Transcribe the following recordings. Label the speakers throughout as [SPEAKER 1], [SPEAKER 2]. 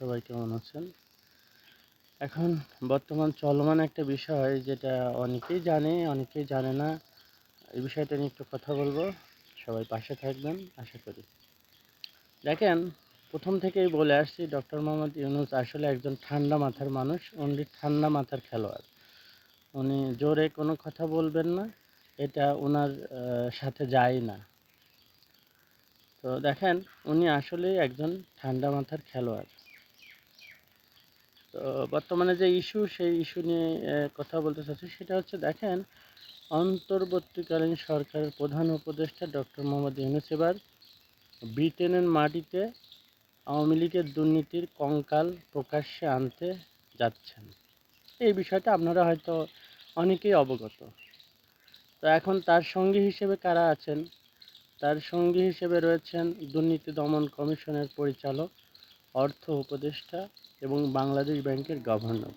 [SPEAKER 1] সবাই কেমন আছেন? এখন বর্তমান চলমান একটা বিষয় যেটা অনেকেই জানে, অনেকেই জানে না। এই বিষয়টা নিয়ে একটু কথা বলবো। সবাই পাশে থাকবেন আশা করি। দেখেন, প্রথম থেকেই বলে আসছি ডক্টর মোহাম্মদ ইউনূস আসলে একজন ঠান্ডা মাথার মানুষ, অনলি ঠান্ডা মাথার খেলোয়াড়। উনি জোরে কোনো কথা বলবেন না, এটা উনার সাথে যায় না। তো দেখেন, উনি আসলেই একজন ঠান্ডা মাথার খেলোয়াড়। তো বর্তমানে যে ইস্যু, সেই ইস্যু নিয়ে কথা বলতে চাচ্ছি। সেটা হচ্ছে, দেখেন, অন্তর্বর্তীকালীন সরকারের প্রধান উপদেষ্টা ডক্টর মোহাম্মদ ইউনূস এবার ব্রিটেনের মাটিতে আওয়ামী লীগের দুর্নীতির কঙ্কাল প্রকাশ্যে আনতে যাচ্ছেন। এই বিষয়টা আপনারা হয়তো অনেকেই অবগত। তো এখন তার সঙ্গী হিসেবে কারা আছেন? তার সঙ্গী হিসেবে রয়েছেন দুর্নীতি দমন কমিশনের পরিচালক, অর্থ উপদেষ্টা এবং বাংলাদেশ ব্যাংকের গভর্নর।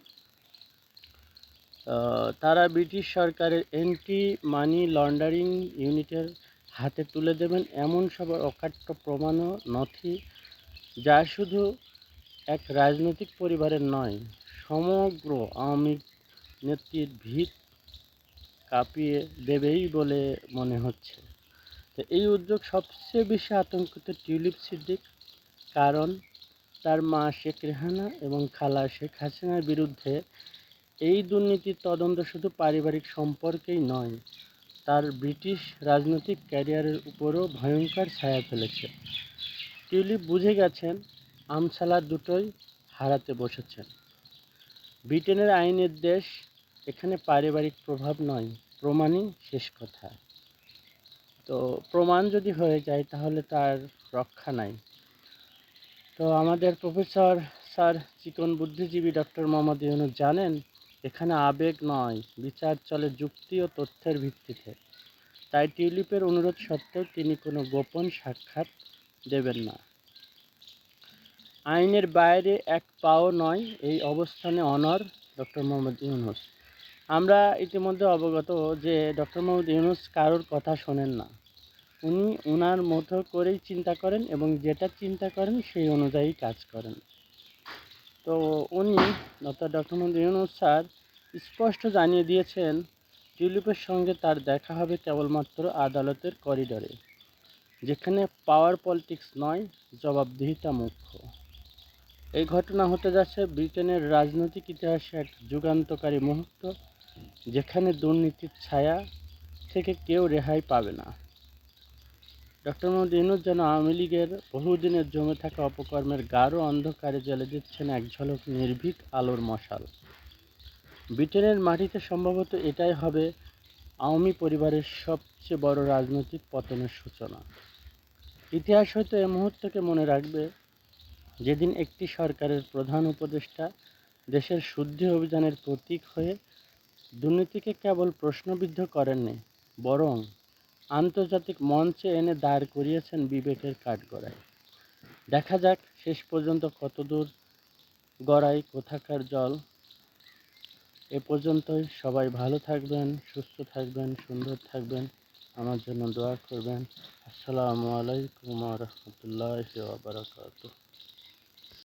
[SPEAKER 1] তারা ব্রিটিশ সরকারের অ্যান্টি মানি লন্ডারিং ইউনিটের হাতে তুলে দেবেন এমন সব অকাট্য প্রমাণ ও নথি, যা শুধু এক রাজনৈতিক পরিবারের নয়, সমগ্র আওয়ামী নেত্রীর ভিত কাঁপিয়ে দেবেই বলে মনে হচ্ছে। তো এই উদ্যোগ সবচেয়ে বেশি আতঙ্কিত টিউলিপ সিদ্দিক, কারণ তার মা শেখ রেহানা এবং খালা শেখ হাসিনার বিরুদ্ধে এই দুর্নীতির তদন্ত শুধু পারিবারিক সম্পর্কেই নয়, তার ব্রিটিশ রাজনৈতিক ক্যারিয়ারের উপরও ভয়ঙ্কর ছায়া ফেলেছে। টিউলিপ বুঝে গেছেন, আমছালা দুটোই হারাতে বসেছেন। ব্রিটেনের আইনের দেশ, এখানে পারিবারিক প্রভাব নয়, প্রমাণই শেষ কথা। তো প্রমাণ যদি হয়ে যায় তাহলে তার রক্ষা নাই। তো আমাদের প্রফেসর স্যার চিকন বুদ্ধিজীবী ডক্টর মোহাম্মদ ইউনূস জানেন, এখানে আবেগ নয়, বিচার চলে যুক্তি ও তথ্যের ভিত্তিতে। তাই টিউলিপের অনুরোধ সত্ত্বেও তিনি কোনো গোপন সাক্ষাৎ দেবেন না। আইনের বাইরে এক পাও নয়, এই অবস্থানে অনড় ডক্টর মোহাম্মদ ইউনূস। আমরা ইতিমধ্যে অবগত যে ডক্টর মোহাম্মদ ইউনূস কারোর কথা শোনেন না। উনি ওনার মতো করেই চিন্তা করেন এবং যেটা চিন্তা করেন সেই অনুযায়ী কাজ করেন। তো উনি ডক্টর মোহাম্মদ ইউনূস স্যার স্পষ্ট জানিয়ে দিয়েছেন, টিউলিপের সঙ্গে তার দেখা হবে কেবলমাত্র আদালতের করিডোরে, যেখানে পাওয়ার পলিটিক্স নয়, জবাবদিহিতা মুখ্য। এই ঘটনা হতে যাচ্ছে ব্রিটেনের রাজনৈতিক ইতিহাসে এক যুগান্তকারী মুহূর্ত, যেখানে দুর্নীতির ছায়া থেকে কেউ রেহাই পাবে না। ডক্টর মোহাম্মদ ইউনূস যেন আওয়ামী লীগের বহুদিনের জমে থাকা অপকর্মের গাঢ় অন্ধকারে জ্বেলে দিচ্ছেন এক ঝলক নির্ভীক আলোর মশাল। ব্রিটেনের মাটিতে সম্ভবত এটাই হবে আওয়ামী পরিবারের সবচেয়ে বড় রাজনৈতিক পতনের সূচনা। ইতিহাস হয়তো এ মুহূর্তকে মনে রাখবে, যেদিন একটি সরকারের প্রধান উপদেষ্টা দেশের শুদ্ধি অভিযানের প্রতীক হয়ে দুর্নীতিকে কেবল প্রশ্নবিদ্ধ করেননি, বরং আন্তর্জাতিক মঞ্চে এনে দাঁড় করিয়েছেন বিবেকের কাঠগড়ায়। দেখা যাক শেষ পর্যন্ত কতদূর গড়ায় কোথাকার জল। এ পর্যন্তই। সবাই ভালো থাকবেন, সুস্থ থাকবেন, সুন্দর থাকবেন। আমার জন্য দোয়া করবেন। আসসালামু আলাইকুম ওয়া রাহমাতুল্লাহি ওয়া বারাকাতুহু।